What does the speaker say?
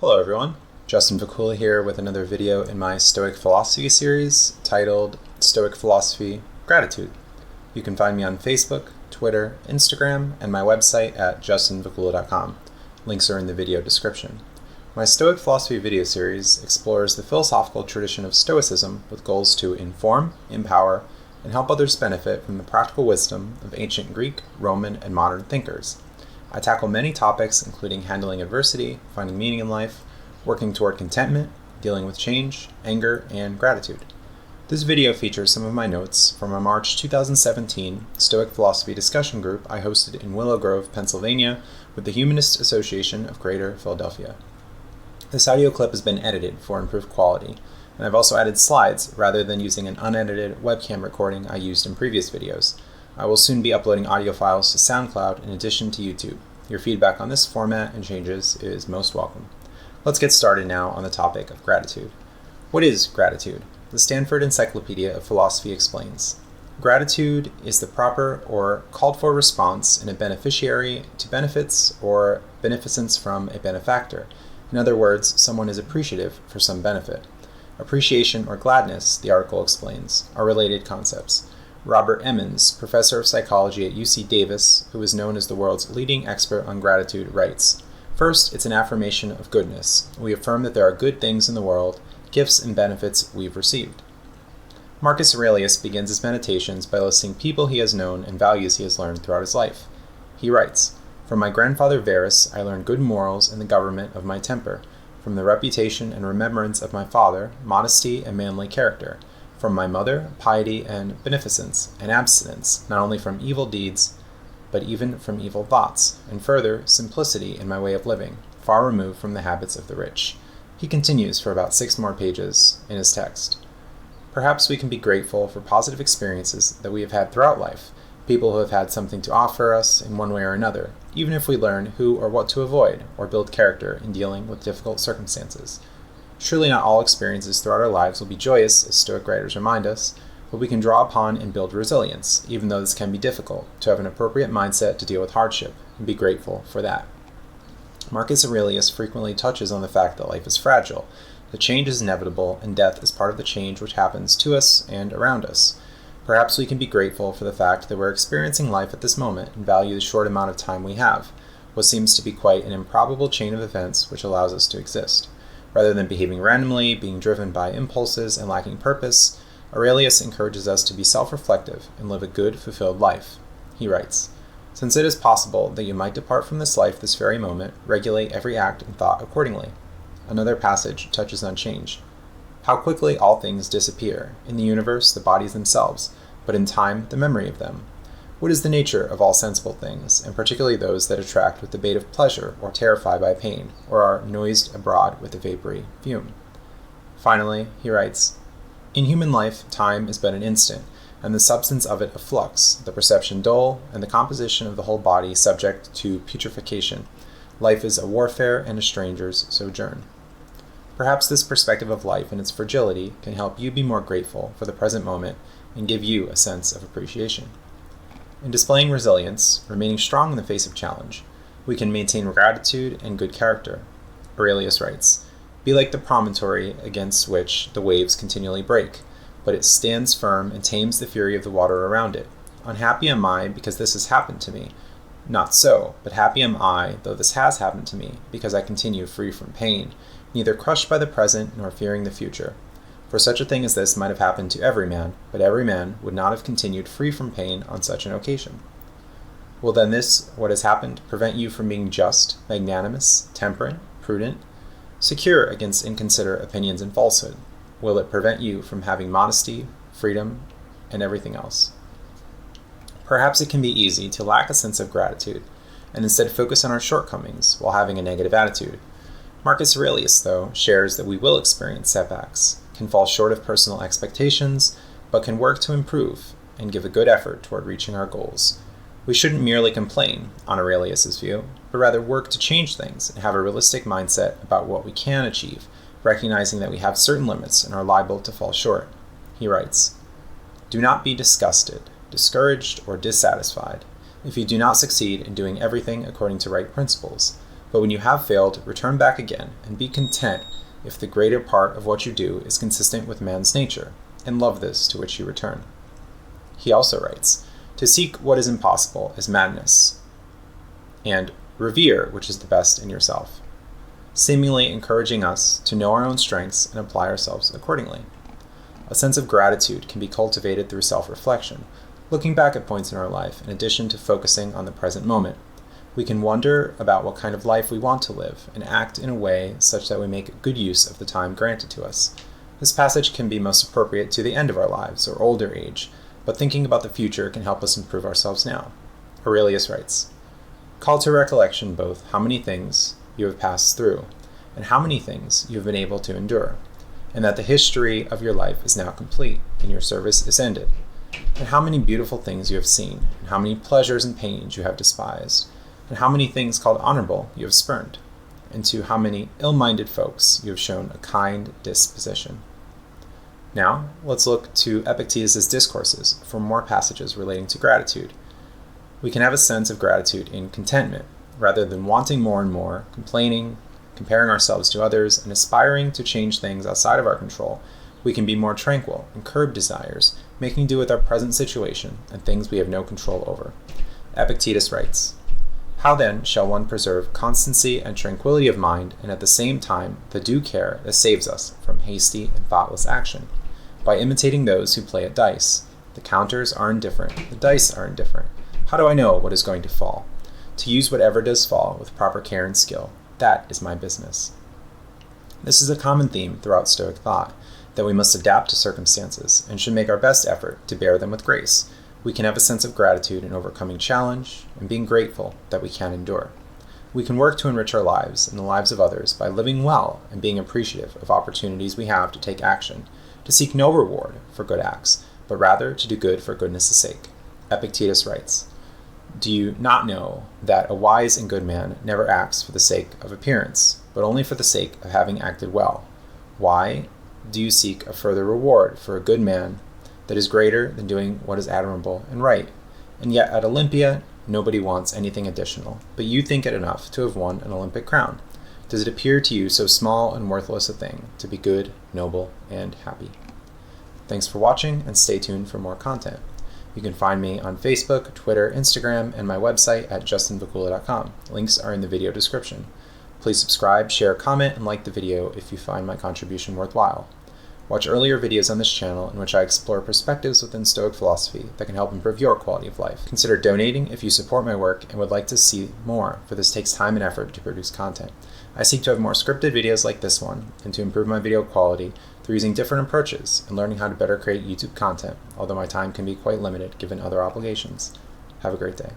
Hello everyone, Justin Vacula here with another video in my Stoic Philosophy series titled Stoic Philosophy Gratitude. You can find me on Facebook, Twitter, Instagram, and my website at justinvacula.com. Links are in the video description. My Stoic Philosophy video series explores the philosophical tradition of Stoicism with goals to inform, empower, and help others benefit from the practical wisdom of ancient Greek, Roman, and modern thinkers. I tackle many topics including handling adversity, finding meaning in life, working toward contentment, dealing with change, anger, and gratitude. This video features some of my notes from a March 2017 Stoic Philosophy discussion group I hosted in Willow Grove, Pennsylvania with the Humanist Association of Greater Philadelphia. This audio clip has been edited for improved quality, and I've also added slides rather than using an unedited webcam recording I used in previous videos. I will soon be uploading audio files to SoundCloud in addition to YouTube. Your feedback on this format and changes is most welcome. Let's get started now on the topic of gratitude. What is gratitude? The Stanford Encyclopedia of Philosophy explains. Gratitude is the proper or called for response in a beneficiary to benefits or beneficence from a benefactor. In other words, someone is appreciative for some benefit. Appreciation or gladness, the article explains, are related concepts. Robert Emmons, professor of psychology at UC Davis, who is known as the world's leading expert on gratitude, writes, "First, it's an affirmation of goodness. We affirm that there are good things in the world, gifts and benefits we've received." Marcus Aurelius begins his meditations by listing people he has known and values he has learned throughout his life. He writes, "From my grandfather Verus, I learned good morals and the government of my temper. From the reputation and remembrance of my father, modesty and manly character. From my mother, piety and beneficence, and abstinence, not only from evil deeds, but even from evil thoughts, and further, simplicity in my way of living, far removed from the habits of the rich." He continues for about 6 more pages in his text. Perhaps we can be grateful for positive experiences that we have had throughout life, people who have had something to offer us in one way or another, even if we learn who or what to avoid, or build character in dealing with difficult circumstances. Surely not all experiences throughout our lives will be joyous, as Stoic writers remind us, but we can draw upon and build resilience, even though this can be difficult, to have an appropriate mindset to deal with hardship, and be grateful for that. Marcus Aurelius frequently touches on the fact that life is fragile, that change is inevitable, and death is part of the change which happens to us and around us. Perhaps we can be grateful for the fact that we're experiencing life at this moment and value the short amount of time we have, what seems to be quite an improbable chain of events which allows us to exist. Rather than behaving randomly, being driven by impulses, and lacking purpose, Aurelius encourages us to be self-reflective and live a good, fulfilled life. He writes, "Since it is possible that you might depart from this life this very moment, regulate every act and thought accordingly." Another passage touches on change. "How quickly all things disappear, in the universe the bodies themselves, but in time the memory of them. What is the nature of all sensible things, and particularly those that attract with the bait of pleasure, or terrify by pain, or are noised abroad with a vapory fume?" Finally, he writes, "In human life, time is but an instant, and the substance of it a flux, the perception dull, and the composition of the whole body subject to putrefaction. Life is a warfare and a stranger's sojourn." Perhaps this perspective of life and its fragility can help you be more grateful for the present moment and give you a sense of appreciation. In displaying resilience, remaining strong in the face of challenge, we can maintain gratitude and good character. Aurelius writes, "Be like the promontory against which the waves continually break, but it stands firm and tames the fury of the water around it. Unhappy am I because this has happened to me. Not so, but happy am I, though this has happened to me, because I continue free from pain, neither crushed by the present nor fearing the future. For such a thing as this might have happened to every man, but every man would not have continued free from pain on such an occasion. Will then this, what has happened, prevent you from being just, magnanimous, temperate, prudent, secure against inconsiderate opinions and falsehood? Will it prevent you from having modesty, freedom, and everything else?" Perhaps it can be easy to lack a sense of gratitude, and instead focus on our shortcomings while having a negative attitude. Marcus Aurelius, though, shares that we will experience setbacks, can fall short of personal expectations, but can work to improve and give a good effort toward reaching our goals. We shouldn't merely complain, on Aurelius's view, but rather work to change things and have a realistic mindset about what we can achieve, recognizing that we have certain limits and are liable to fall short. He writes, "Do not be disgusted, discouraged, or dissatisfied if you do not succeed in doing everything according to right principles, But when you have failed, return back again, and be content if the greater part of what you do is consistent with man's nature, and love this to which you return. He also writes, to seek what is impossible is madness, and revere which is the best in yourself, seemingly encouraging us to know our own strengths and apply ourselves accordingly. A sense of gratitude can be cultivated through self-reflection, looking back at points in our life in addition to focusing on the present moment. We can wonder about what kind of life we want to live and act in a way such that we make good use of the time granted to us. This passage can be most appropriate to the end of our lives or older age, but thinking about the future can help us improve ourselves now. Aurelius writes, call to recollection both how many things you have passed through and how many things you have been able to endure, and that the history of your life is now complete and your service is ended, and how many beautiful things you have seen, and how many pleasures and pains you have despised, and how many things called honorable you have spurned, and to how many ill-minded folks you have shown a kind disposition. Now, let's look to Epictetus' Discourses for more passages relating to gratitude. We can have a sense of gratitude in contentment, rather than wanting more and more, complaining, comparing ourselves to others, and aspiring to change things outside of our control. We can be more tranquil and curb desires, making do with our present situation and things we have no control over. Epictetus writes, how then shall one preserve constancy and tranquility of mind, and at the same time the due care that saves us from hasty and thoughtless action? By imitating those who play at dice. The counters are indifferent, the dice are indifferent. How do I know what is going to fall? To use whatever does fall with proper care and skill, that is my business. This is a common theme throughout Stoic thought, that we must adapt to circumstances and should make our best effort to bear them with grace. We can have a sense of gratitude in overcoming challenge and being grateful that we can endure. We can work to enrich our lives and the lives of others by living well and being appreciative of opportunities we have to take action, to seek no reward for good acts, but rather to do good for goodness' sake. Epictetus writes, do you not know that a wise and good man never acts for the sake of appearance, but only for the sake of having acted well? Why do you seek a further reward for a good man that is greater than doing what is admirable and right? And yet at Olympia, nobody wants anything additional, but you think it enough to have won an Olympic crown. Does it appear to you so small and worthless a thing to be good, noble, and happy? Thanks for watching, and stay tuned for more content. You can find me on Facebook, Twitter, Instagram, and my website at justinvacula.com. Links are in the video description. Please subscribe, share, comment, and like the video if you find my contribution worthwhile. Watch earlier videos on this channel in which I explore perspectives within Stoic philosophy that can help improve your quality of life. Consider donating if you support my work and would like to see more, for this takes time and effort to produce content. I seek to have more scripted videos like this one, and to improve my video quality through using different approaches and learning how to better create YouTube content, although my time can be quite limited given other obligations. Have a great day.